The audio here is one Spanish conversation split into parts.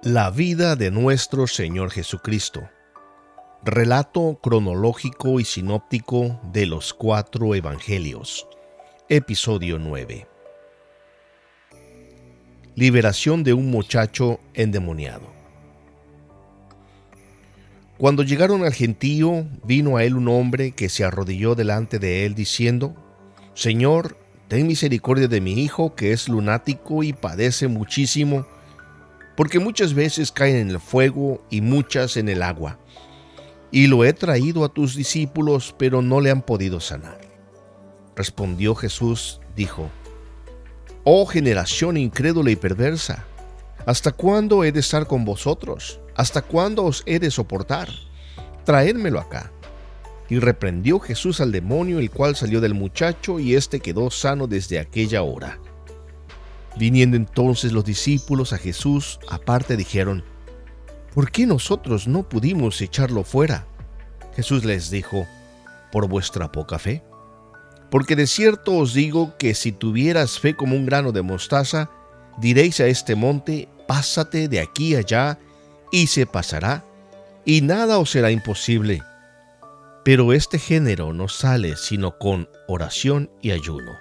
La vida de nuestro Señor Jesucristo. Relato cronológico y sinóptico de los 4 Evangelios. Episodio 9. Liberación de un muchacho endemoniado. Cuando llegaron al gentío, vino a él un hombre que se arrodilló delante de él diciendo: Señor, ten misericordia de mi hijo, que es lunático y padece muchísimo, porque muchas veces caen en el fuego y muchas en el agua. Y lo he traído a tus discípulos, pero no le han podido sanar. Respondió Jesús, dijo: Oh generación incrédula y perversa, ¿hasta cuándo he de estar con vosotros? ¿Hasta cuándo os he de soportar? Traédmelo acá. Y reprendió Jesús al demonio, el cual salió del muchacho, y éste quedó sano desde aquella hora. Viniendo entonces los discípulos a Jesús aparte, dijeron: ¿Por qué nosotros no pudimos echarlo fuera? Jesús les dijo: ¿Por vuestra poca fe? Porque de cierto os digo que si tuvieras fe como un grano de mostaza, diréis a este monte: pásate de aquí allá, y se pasará, y nada os será imposible. Pero este género no sale sino con oración y ayuno.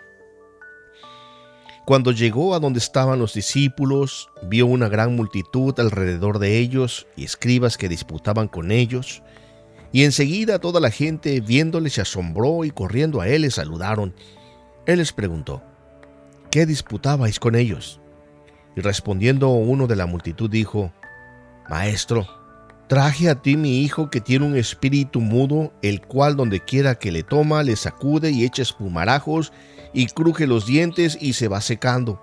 Cuando llegó a donde estaban los discípulos, vio una gran multitud alrededor de ellos y escribas que disputaban con ellos. Y enseguida toda la gente, viéndole, se asombró y corriendo a él le saludaron. Él les preguntó: ¿Qué disputabais con ellos? Y respondiendo uno de la multitud dijo: Maestro, traje a ti mi hijo, que tiene un espíritu mudo, el cual donde quiera que le toma, le sacude y echa espumarajos y cruje los dientes y se va secando.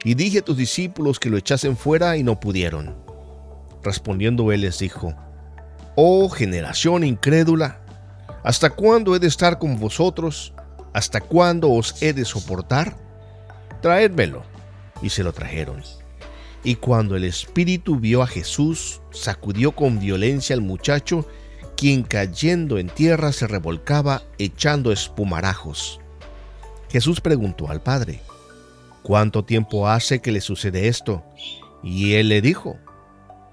Y dije a tus discípulos que lo echasen fuera y no pudieron. Respondiendo él les dijo: Oh generación incrédula, ¿hasta cuándo he de estar con vosotros? ¿Hasta cuándo os he de soportar? Traédmelo. Y se lo trajeron. Y cuando el espíritu vio a Jesús, sacudió con violencia al muchacho, quien cayendo en tierra se revolcaba echando espumarajos. Jesús preguntó al padre: ¿Cuánto tiempo hace que le sucede esto? Y él le dijo: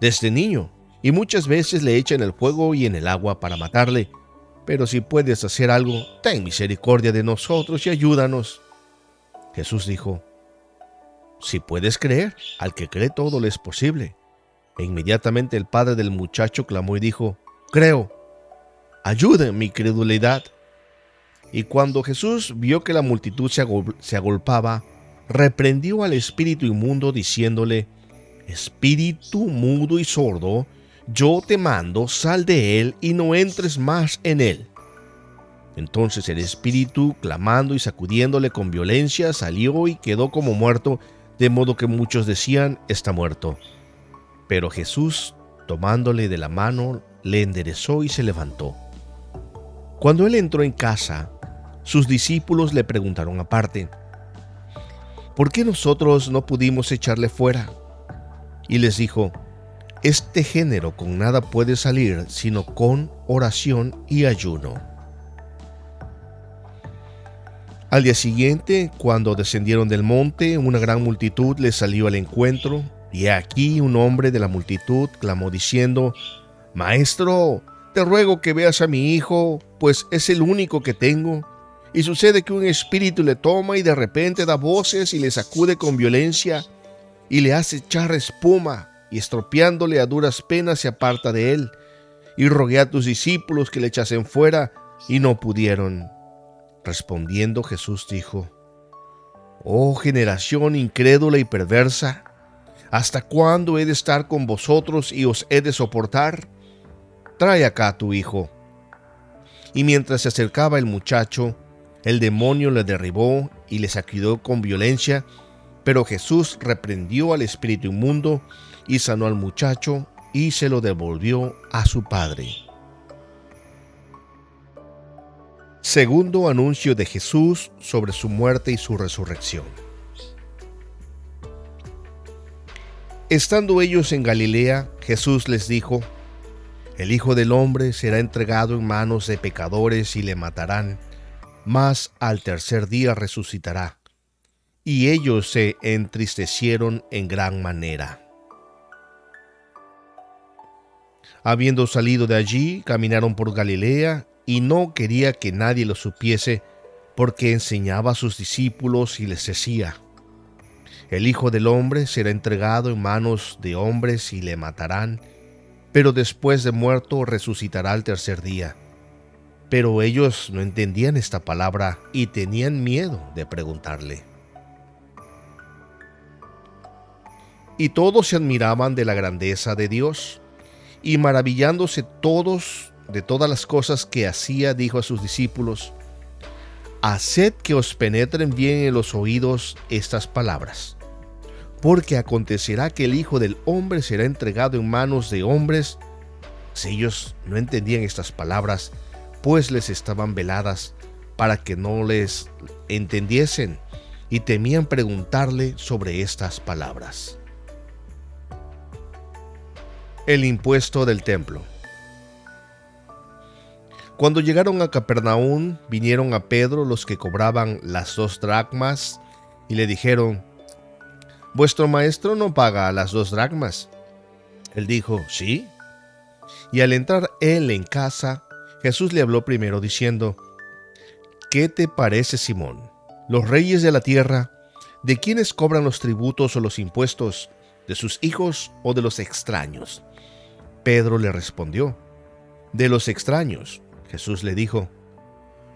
Desde niño, y muchas veces le echan en el fuego y en el agua para matarle. Pero si puedes hacer algo, ten misericordia de nosotros y ayúdanos. Jesús dijo: Si puedes creer, al que cree todo le es posible. E inmediatamente el padre del muchacho clamó y dijo: Creo, ayuda en mi credulidad. Y cuando Jesús vio que la multitud se agolpaba, reprendió al espíritu inmundo, diciéndole: Espíritu mudo y sordo, yo te mando, sal de él y no entres más en él. Entonces el espíritu, clamando y sacudiéndole con violencia, salió y quedó como muerto, de modo que muchos decían: está muerto. Pero Jesús, tomándole de la mano, le enderezó y se levantó. Cuando él entró en casa, sus discípulos le preguntaron aparte: ¿Por qué nosotros no pudimos echarle fuera? Y les dijo: Este género con nada puede salir sino con oración y ayuno. Al día siguiente, cuando descendieron del monte, una gran multitud les salió al encuentro, y aquí un hombre de la multitud clamó diciendo: Maestro, te ruego que veas a mi hijo, pues es el único que tengo. Y sucede que un espíritu le toma y de repente da voces y le sacude con violencia y le hace echar espuma, y estropeándole a duras penas se aparta de él. Y rogué a tus discípulos que le echasen fuera y no pudieron. Respondiendo Jesús dijo: Oh generación incrédula y perversa, ¿hasta cuándo he de estar con vosotros y os he de soportar? Trae acá a tu hijo. Y mientras se acercaba el muchacho, el demonio le derribó y le sacudió con violencia, pero Jesús reprendió al espíritu inmundo y sanó al muchacho y se lo devolvió a su padre. Segundo anuncio de Jesús sobre su muerte y su resurrección. Estando ellos en Galilea, Jesús les dijo: El Hijo del Hombre será entregado en manos de pecadores y le matarán, mas al tercer día resucitará. Y ellos se entristecieron en gran manera. Habiendo salido de allí, caminaron por Galilea, y no quería que nadie lo supiese, porque enseñaba a sus discípulos y les decía: el Hijo del Hombre será entregado en manos de hombres y le matarán, pero después de muerto resucitará al tercer día. Pero ellos no entendían esta palabra y tenían miedo de preguntarle. Y todos se admiraban de la grandeza de Dios, y maravillándose todos de todas las cosas que hacía, dijo a sus discípulos: haced que os penetren bien en los oídos estas palabras, porque acontecerá que el Hijo del Hombre será entregado en manos de hombres. Si ellos no entendían estas palabras, pues les estaban veladas para que no les entendiesen, y temían preguntarle sobre estas palabras. El impuesto del templo. Cuando llegaron a Capernaum, vinieron a Pedro los que cobraban las 2 dracmas y le dijeron: vuestro maestro no paga las 2 dracmas. Él dijo: sí. Y al entrar él en casa, Jesús le habló primero diciendo: ¿qué te parece, Simón? Los reyes de la tierra, ¿de quiénes cobran los tributos o los impuestos? ¿De sus hijos o de los extraños? Pedro le respondió: de los extraños. Jesús le dijo: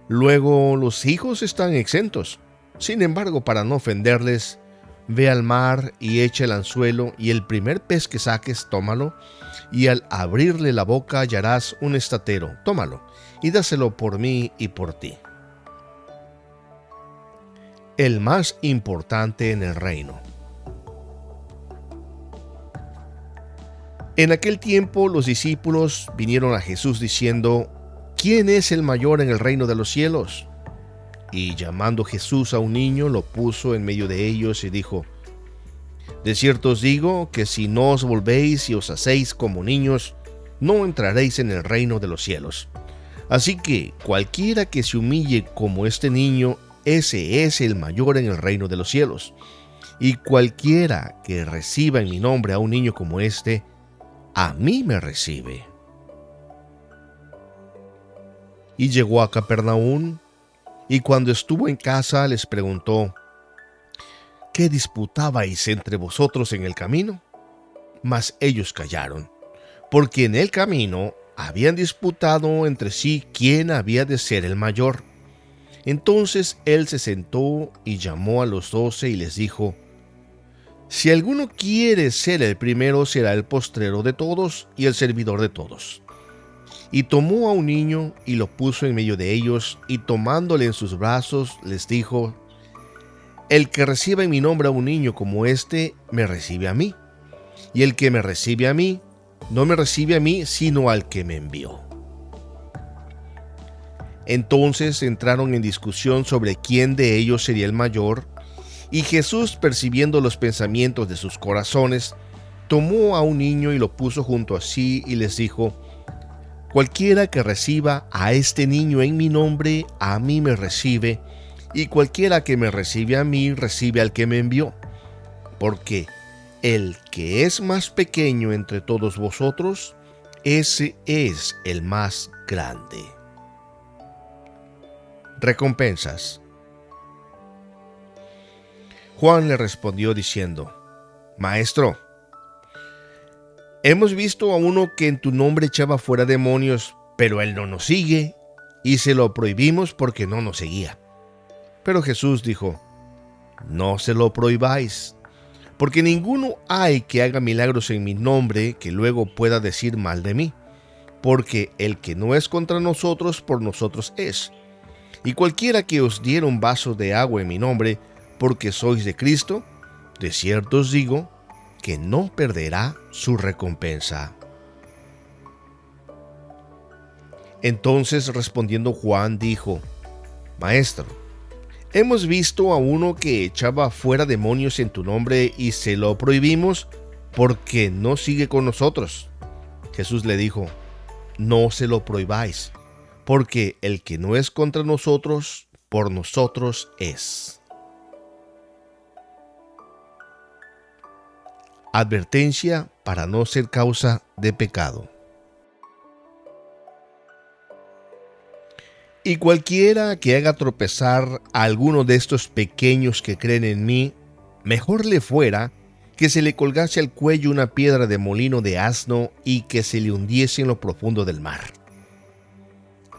luego los hijos están exentos. Sin embargo, para no ofenderles, ve al mar y echa el anzuelo, y el primer pez que saques, tómalo, y al abrirle la boca hallarás un estatero. Tómalo y dáselo por mí y por ti. El más importante en el reino. En aquel tiempo los discípulos vinieron a Jesús diciendo: ¿quién es el mayor en el reino de los cielos? Y llamando Jesús a un niño, lo puso en medio de ellos y dijo: de cierto os digo que si no os volvéis y os hacéis como niños, no entraréis en el reino de los cielos. Así que cualquiera que se humille como este niño, ese es el mayor en el reino de los cielos. Y cualquiera que reciba en mi nombre a un niño como este, a mí me recibe. Y llegó a Capernaum, y cuando estuvo en casa les preguntó: ¿qué disputabais entre vosotros en el camino? Mas ellos callaron, porque en el camino habían disputado entre sí quién había de ser el mayor. Entonces él se sentó y llamó a los 12 y les dijo: si alguno quiere ser el primero, será el postrero de todos y el servidor de todos. Y tomó a un niño y lo puso en medio de ellos, y tomándole en sus brazos, les dijo: el que reciba en mi nombre a un niño como este, me recibe a mí. Y el que me recibe a mí, no me recibe a mí, sino al que me envió. Entonces entraron en discusión sobre quién de ellos sería el mayor, y Jesús, percibiendo los pensamientos de sus corazones, tomó a un niño y lo puso junto a sí y les dijo: cualquiera que reciba a este niño en mi nombre, a mí me recibe, y cualquiera que me recibe a mí, recibe al que me envió. Porque el que es más pequeño entre todos vosotros, ese es el más grande. Recompensas. Juan le respondió diciendo: Maestro, hemos visto a uno que en tu nombre echaba fuera demonios, pero él no nos sigue, y se lo prohibimos porque no nos seguía. Pero Jesús dijo: no se lo prohibáis, porque ninguno hay que haga milagros en mi nombre que luego pueda decir mal de mí, porque el que no es contra nosotros, por nosotros es. Y cualquiera que os diera un vaso de agua en mi nombre, porque sois de Cristo, de cierto os digo que no perderá su recompensa. Entonces respondiendo Juan dijo: Maestro, hemos visto a uno que echaba fuera demonios en tu nombre y se lo prohibimos porque no sigue con nosotros. Jesús le dijo: no se lo prohibáis, porque el que no es contra nosotros, por nosotros es. Advertencia para no ser causa de pecado. Y cualquiera que haga tropezar a alguno de estos pequeños que creen en mí, mejor le fuera que se le colgase al cuello una piedra de molino de asno y que se le hundiese en lo profundo del mar.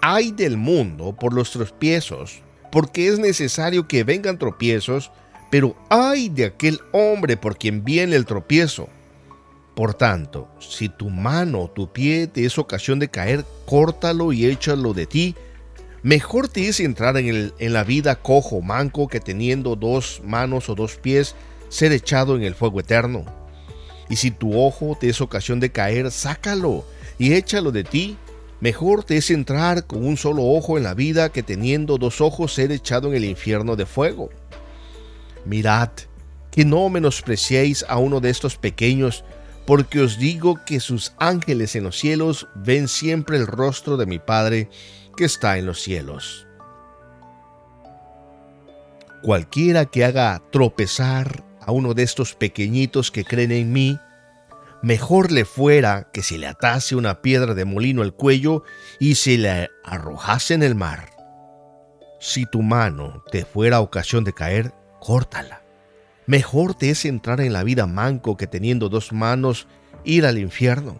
Ay del mundo por los tropiezos, porque es necesario que vengan tropiezos, pero ay de aquel hombre por quien viene el tropiezo. Por tanto, si tu mano o tu pie te es ocasión de caer, córtalo y échalo de ti. Mejor te es entrar en la vida cojo o manco que teniendo 2 manos o 2 pies ser echado en el fuego eterno. Y si tu ojo te es ocasión de caer, sácalo y échalo de ti. Mejor te es entrar con un solo ojo en la vida que teniendo 2 ojos ser echado en el infierno de fuego. Mirad, que no menospreciéis a uno de estos pequeños, porque os digo que sus ángeles en los cielos ven siempre el rostro de mi Padre que está en los cielos. Cualquiera que haga tropezar a uno de estos pequeñitos que creen en mí, mejor le fuera que se le atase una piedra de molino al cuello y se le arrojase en el mar. Si tu mano te fuera ocasión de caer, córtala. Mejor te es entrar en la vida manco que teniendo 2 manos ir al infierno,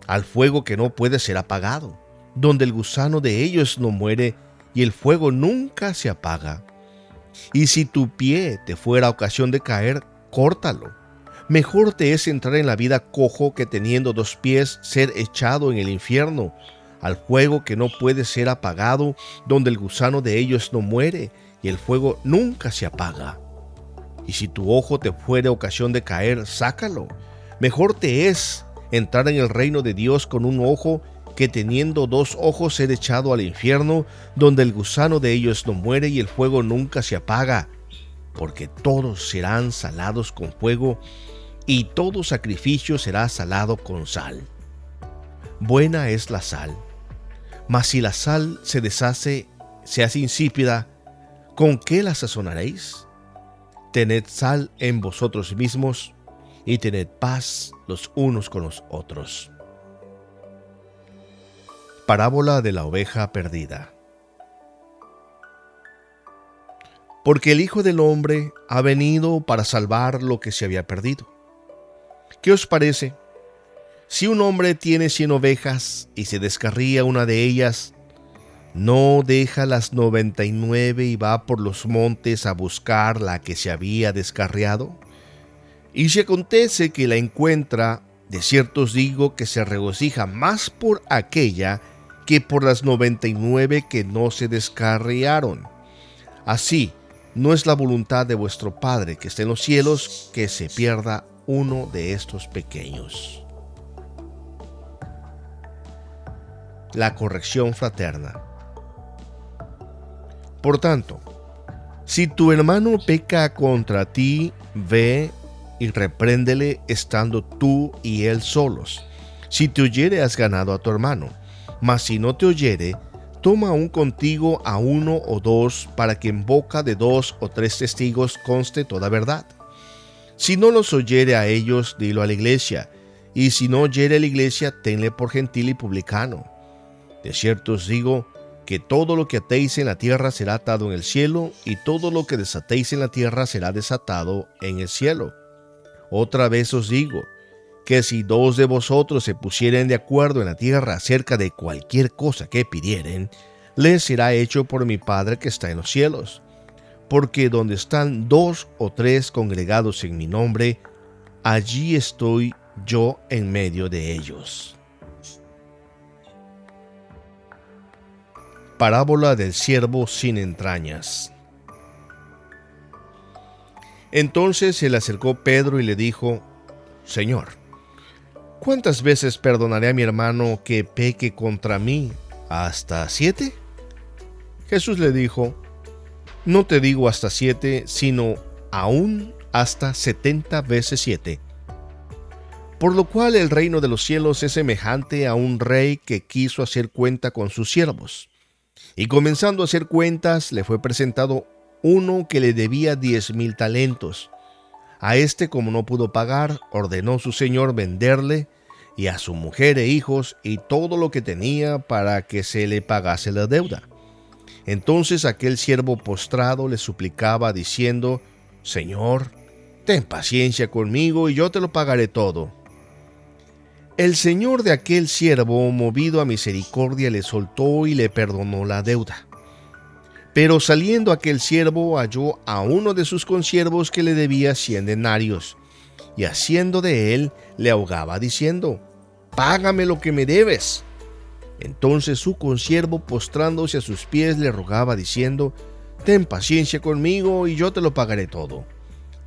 al fuego que no puede ser apagado, donde el gusano de ellos no muere y el fuego nunca se apaga. Y si tu pie te fuera ocasión de caer, córtalo. Mejor te es entrar en la vida cojo que teniendo 2 pies ser echado en el infierno, al fuego que no puede ser apagado, donde el gusano de ellos no muere y el fuego nunca se apaga. Y si tu ojo te fuere ocasión de caer, sácalo. Mejor te es entrar en el reino de Dios con un ojo que teniendo 2 ojos ser echado al infierno, donde el gusano de ellos no muere y el fuego nunca se apaga, porque todos serán salados con fuego, y todo sacrificio será salado con sal. Buena es la sal, mas si la sal se deshace, se hace insípida, ¿con qué la sazonaréis? Tened sal en vosotros mismos, y tened paz los unos con los otros. Parábola de la oveja perdida. Porque el Hijo del Hombre ha venido para salvar lo que se había perdido. ¿Qué os parece? Si un hombre tiene 100 ovejas y se descarría una de ellas, ¿no deja las 99 y va por los montes a buscar la que se había descarriado? Y si acontece que la encuentra, de cierto os digo que se regocija más por aquella que por las 99 que no se descarriaron. Así, no es la voluntad de vuestro Padre que está en los cielos que se pierda uno de estos pequeños. La corrección fraterna. Por tanto, si tu hermano peca contra ti, ve y repréndele estando tú y él solos. Si te oyere, has ganado a tu hermano. Mas si no te oyere, toma aún contigo a 1 o 2, para que en boca de 2 o 3 testigos conste toda verdad. Si no los oyere a ellos, dilo a la iglesia, y si no oyere a la iglesia, tenle por gentil y publicano. De cierto os digo que todo lo que atéis en la tierra será atado en el cielo, y todo lo que desatéis en la tierra será desatado en el cielo. Otra vez os digo, que si 2 de vosotros se pusieren de acuerdo en la tierra acerca de cualquier cosa que pidieren, les será hecho por mi Padre que está en los cielos. Porque donde están 2 o 3 congregados en mi nombre, allí estoy yo en medio de ellos. Parábola del siervo sin entrañas. Entonces se le acercó Pedro y le dijo: Señor, ¿cuántas veces perdonaré a mi hermano que peque contra mí? ¿Hasta 7? Jesús le dijo: No te digo hasta 7, sino aún hasta 70 veces 7. Por lo cual el reino de los cielos es semejante a un rey que quiso hacer cuenta con sus siervos. Y comenzando a hacer cuentas, le fue presentado uno que le debía 10,000 talentos. A este, como no pudo pagar, ordenó su señor venderle, y a su mujer e hijos, y todo lo que tenía, para que se le pagase la deuda. Entonces aquel siervo postrado le suplicaba diciendo: Señor, ten paciencia conmigo y yo te lo pagaré todo. El señor de aquel siervo, movido a misericordia, le soltó y le perdonó la deuda. Pero saliendo aquel siervo halló a uno de sus consiervos que le debía 100 denarios, y haciendo de él le ahogaba diciendo: Págame lo que me debes. Entonces su consiervo, postrándose a sus pies, le rogaba diciendo: Ten paciencia conmigo y yo te lo pagaré todo.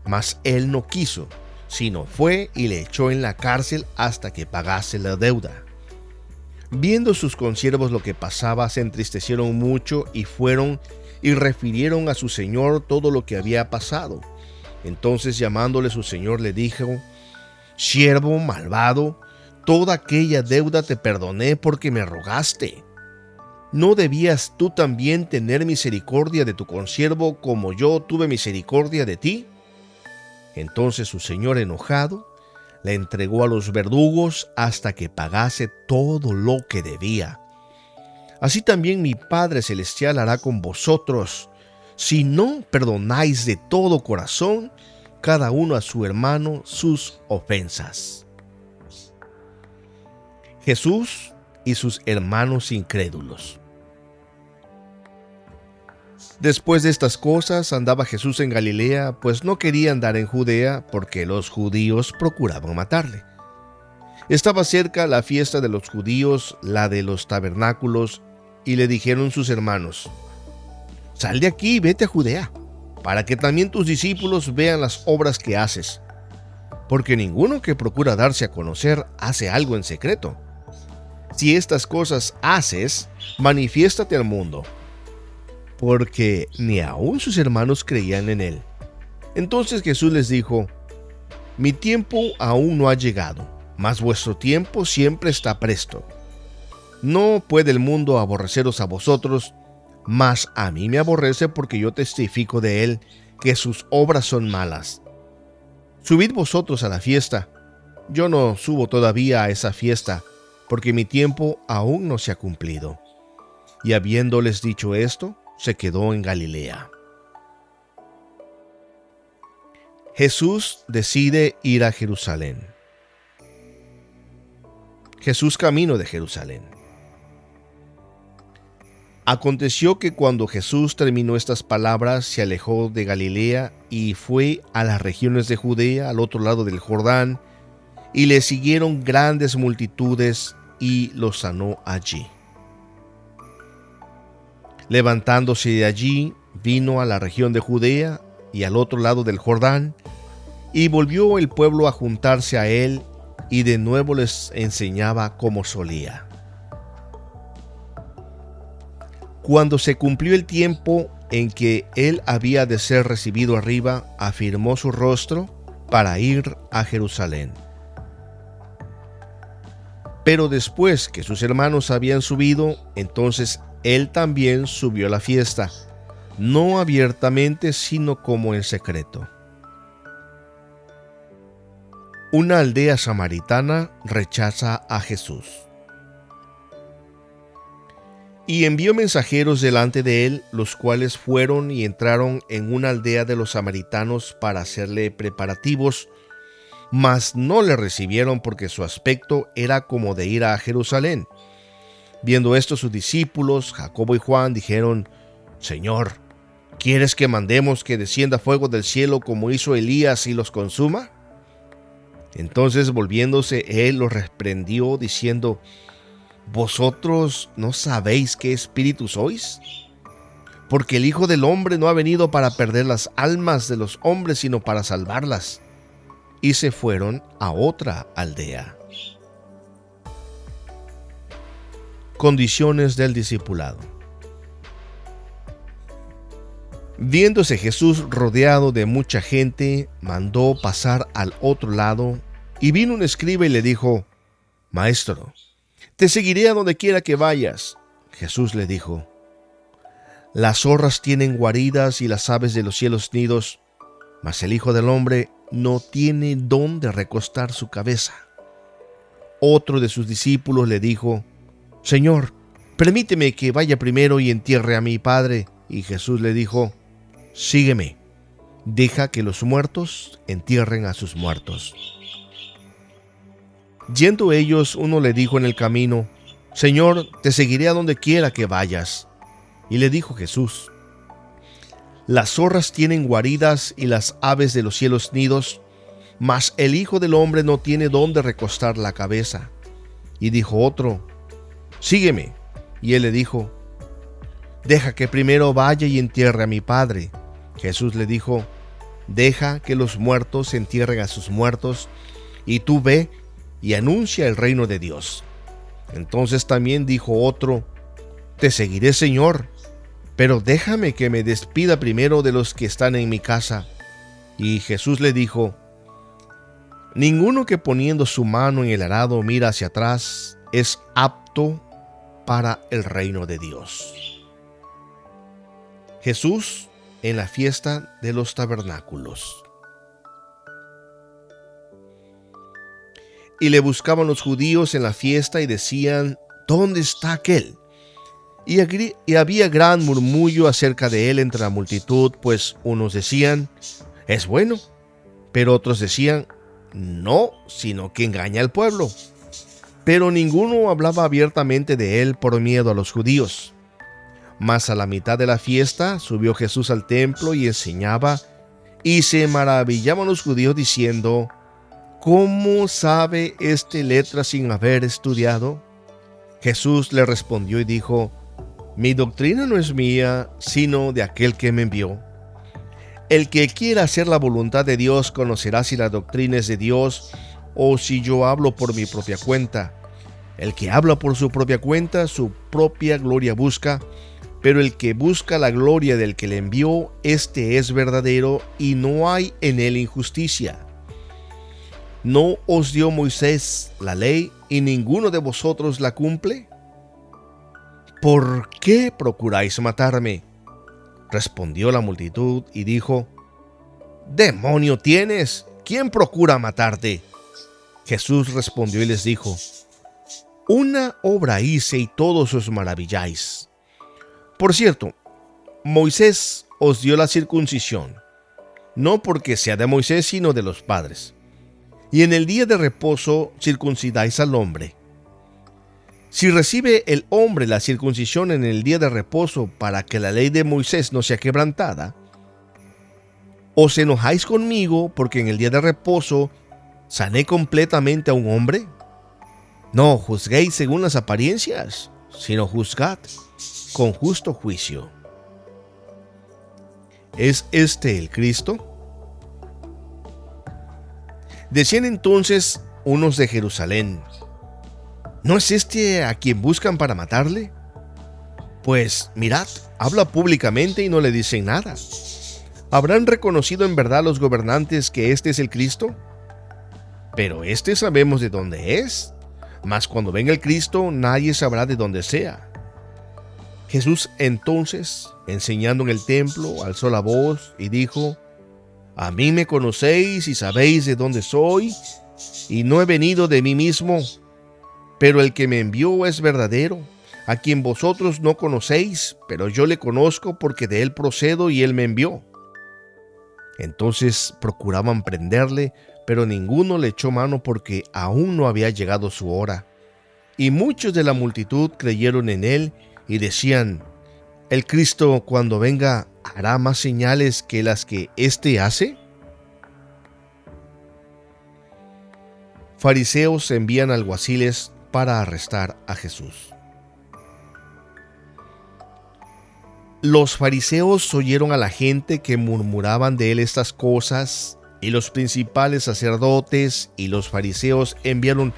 Mas él no quiso, sino fue y le echó en la cárcel hasta que pagase la deuda. Viendo sus consiervos lo que pasaba, se entristecieron mucho y fueron y refirieron a su señor todo lo que había pasado. Entonces, llamándole su señor, le dijo: Siervo malvado, toda aquella deuda te perdoné porque me rogaste. ¿No debías tú también tener misericordia de tu consiervo como yo tuve misericordia de ti? Entonces su señor, enojado, le entregó a los verdugos hasta que pagase todo lo que debía. Así también mi Padre Celestial hará con vosotros, si no perdonáis de todo corazón cada uno a su hermano sus ofensas. Jesús y sus hermanos incrédulos. Después de estas cosas andaba Jesús en Galilea, pues no quería andar en Judea, porque los judíos procuraban matarle. Estaba cerca la fiesta de los judíos, la de los tabernáculos, y le dijeron sus hermanos: Sal de aquí y vete a Judea, para que también tus discípulos vean las obras que haces. Porque ninguno que procura darse a conocer hace algo en secreto. Si estas cosas haces, manifiéstate al mundo. Porque ni aun sus hermanos creían en él. Entonces Jesús les dijo: Mi tiempo aún no ha llegado, mas vuestro tiempo siempre está presto. No puede el mundo aborreceros a vosotros, mas a mí me aborrece, porque yo testifico de él que sus obras son malas. Subid vosotros a la fiesta. Yo no subo todavía a esa fiesta, porque mi tiempo aún no se ha cumplido. Y habiéndoles dicho esto, se quedó en Galilea. Jesús decide ir a Jerusalén. Jesús camino de Jerusalén. Aconteció que cuando Jesús terminó estas palabras, se alejó de Galilea y fue a las regiones de Judea, al otro lado del Jordán, y le siguieron grandes multitudes, y los sanó allí. Levantándose de allí, vino a la región de Judea y al otro lado del Jordán, y volvió el pueblo a juntarse a él, y de nuevo les enseñaba como solía. Cuando se cumplió el tiempo en que él había de ser recibido arriba, afirmó su rostro para ir a Jerusalén. Pero después que sus hermanos habían subido, entonces él también subió a la fiesta, no abiertamente, sino como en secreto. Una aldea samaritana rechaza a Jesús. Y envió mensajeros delante de él, los cuales fueron y entraron en una aldea de los samaritanos para hacerle preparativos, mas no le recibieron, porque su aspecto era como de ir a Jerusalén. Viendo esto, sus discípulos, Jacobo y Juan, dijeron: Señor, ¿quieres que mandemos que descienda fuego del cielo como hizo Elías y los consuma? Entonces, volviéndose, él los reprendió, diciendo: ¿Vosotros no sabéis qué espíritu sois? Porque el Hijo del Hombre no ha venido para perder las almas de los hombres, sino para salvarlas. Y se fueron a otra aldea. Condiciones del discipulado. Viéndose Jesús rodeado de mucha gente, mandó pasar al otro lado, y vino un escriba y le dijo: Maestro, te seguiré a donde quiera que vayas. Jesús le dijo: Las zorras tienen guaridas y las aves de los cielos nidos, mas el Hijo del Hombre no tiene dónde recostar su cabeza. Otro de sus discípulos le dijo: Señor, permíteme que vaya primero y entierre a mi padre. Y Jesús le dijo, sígueme, deja que los muertos entierren a sus muertos. Yendo ellos, uno le dijo en el camino, Señor, te seguiré a donde quiera que vayas. Y le dijo Jesús, las zorras tienen guaridas y las aves de los cielos nidos, mas el Hijo del Hombre no tiene dónde recostar la cabeza. Y dijo otro, sígueme. Y él le dijo, deja que primero vaya y entierre a mi padre. Jesús le dijo, deja que los muertos entierren a sus muertos, y tú ve y anuncia el reino de Dios. Entonces también dijo otro, te seguiré, Señor, pero déjame que me despida primero de los que están en mi casa. Y Jesús le dijo, ninguno que poniendo su mano en el arado mira hacia atrás es apto para el reino de Dios. Jesús en la fiesta de los tabernáculos. Y le buscaban los judíos en la fiesta y decían, ¿dónde está aquel? Y había gran murmullo acerca de él entre la multitud, pues unos decían, es bueno, pero otros decían, no, sino que engaña al pueblo. Pero ninguno hablaba abiertamente de él por miedo a los judíos. Mas a la mitad de la fiesta subió Jesús al templo y enseñaba, y se maravillaban los judíos diciendo, ¿cómo sabe este letra sin haber estudiado? Jesús le respondió y dijo, mi doctrina no es mía, sino de aquel que me envió. El que quiera hacer la voluntad de Dios conocerá si la doctrina es de Dios o si yo hablo por mi propia cuenta. El que habla por su propia cuenta, su propia gloria busca, pero el que busca la gloria del que le envió, este es verdadero y no hay en él injusticia. ¿No os dio Moisés la ley y ninguno de vosotros la cumple? ¿Por qué procuráis matarme? Respondió la multitud y dijo, ¡demonio tienes! ¿Quién procura matarte? Jesús respondió y les dijo, una obra hice y todos os maravilláis. Por cierto, Moisés os dio la circuncisión, no porque sea de Moisés, sino de los padres. Y en el día de reposo circuncidáis al hombre. Si recibe el hombre la circuncisión en el día de reposo para que la ley de Moisés no sea quebrantada, ¿os enojáis conmigo porque en el día de reposo sané completamente a un hombre? No juzguéis según las apariencias, sino juzgad con justo juicio. ¿Es este el Cristo? Decían entonces unos de Jerusalén, ¿no es este a quien buscan para matarle? Pues mirad, habla públicamente y no le dicen nada. ¿Habrán reconocido en verdad los gobernantes que este es el Cristo? Pero este sabemos de dónde es, mas cuando venga el Cristo nadie sabrá de dónde sea. Jesús entonces, enseñando en el templo, alzó la voz y dijo, a mí me conocéis y sabéis de dónde soy, y no he venido de mí mismo, pero el que me envió es verdadero, a quien vosotros no conocéis, pero yo le conozco porque de él procedo y él me envió. Entonces procuraban prenderle, pero ninguno le echó mano porque aún no había llegado su hora. Y muchos de la multitud creyeron en él y decían, ¿el Cristo cuando venga hará más señales que las que éste hace? Fariseos envían alguaciles para arrestar a Jesús. Los fariseos oyeron a la gente que murmuraban de él estas cosas, y los principales sacerdotes y los fariseos enviaron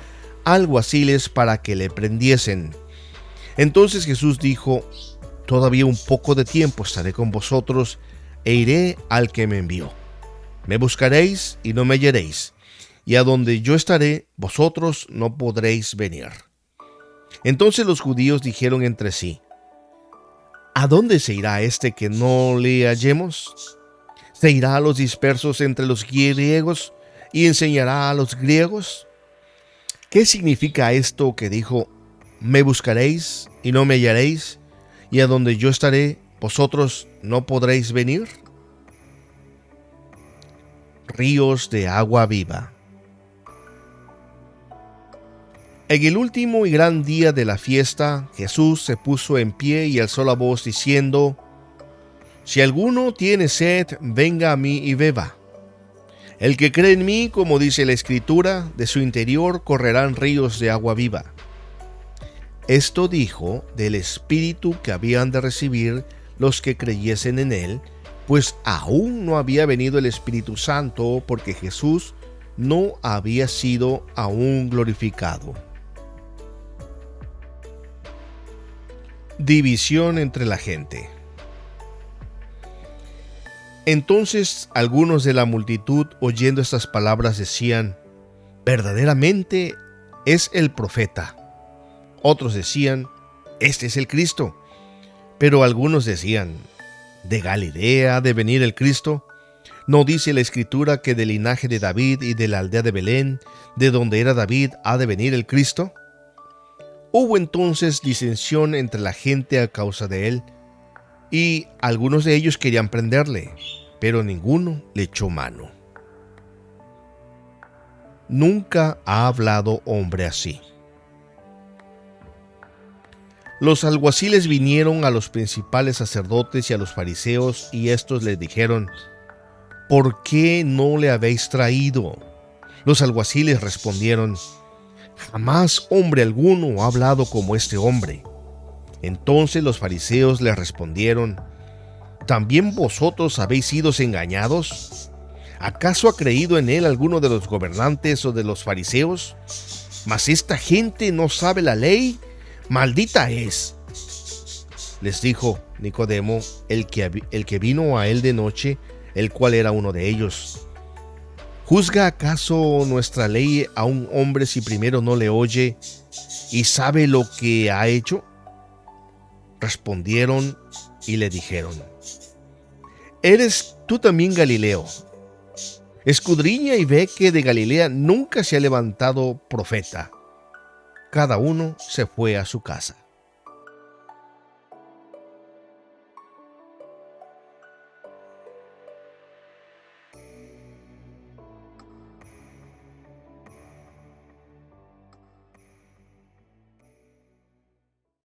alguaciles para que le prendiesen. Entonces Jesús dijo, todavía un poco de tiempo estaré con vosotros e iré al que me envió. Me buscaréis y no me hallaréis, y a donde yo estaré, vosotros no podréis venir. Entonces los judíos dijeron entre sí, ¿a dónde se irá este que no le hallemos? ¿Se irá a los dispersos entre los griegos y enseñará a los griegos? ¿Qué significa esto que dijo, Me buscaréis y no me hallaréis, y a donde yo estaré, vosotros no podréis venir. Ríos de agua viva. En el último y gran día de la fiesta, Jesús se puso en pie y alzó la voz diciendo: Si alguno tiene sed, venga a mí y beba. El que cree en mí, como dice la Escritura, de su interior correrán ríos de agua viva. Esto dijo del Espíritu que habían de recibir los que creyesen en él, pues aún no había venido el Espíritu Santo, porque Jesús no había sido aún glorificado. División entre la gente. Entonces algunos de la multitud, oyendo estas palabras, decían: verdaderamente es el profeta. Otros decían: este es el Cristo. Pero algunos decían: ¿de Galilea ha de venir el Cristo? ¿No dice la Escritura que del linaje de David y de la aldea de Belén, de donde era David, ha de venir el Cristo? Hubo entonces disensión entre la gente a causa de él, y algunos de ellos querían prenderle, pero ninguno le echó mano. Nunca ha hablado hombre así. Los alguaciles vinieron a los principales sacerdotes y a los fariseos, y estos les dijeron: ¿por qué no le habéis traído? Los alguaciles respondieron: jamás hombre alguno ha hablado como este hombre. Entonces los fariseos les respondieron: ¿también vosotros habéis sido engañados? ¿Acaso ha creído en él alguno de los gobernantes o de los fariseos? Mas esta gente no sabe la ley. ¡Maldita es! Les dijo Nicodemo, el que vino a él de noche, el cual era uno de ellos: ¿juzga acaso nuestra ley a un hombre si primero no le oye y sabe lo que ha hecho? Respondieron y le dijeron: ¿eres tú también Galileo? Escudriña y ve que de Galilea nunca se ha levantado profeta. Cada uno se fue a su casa.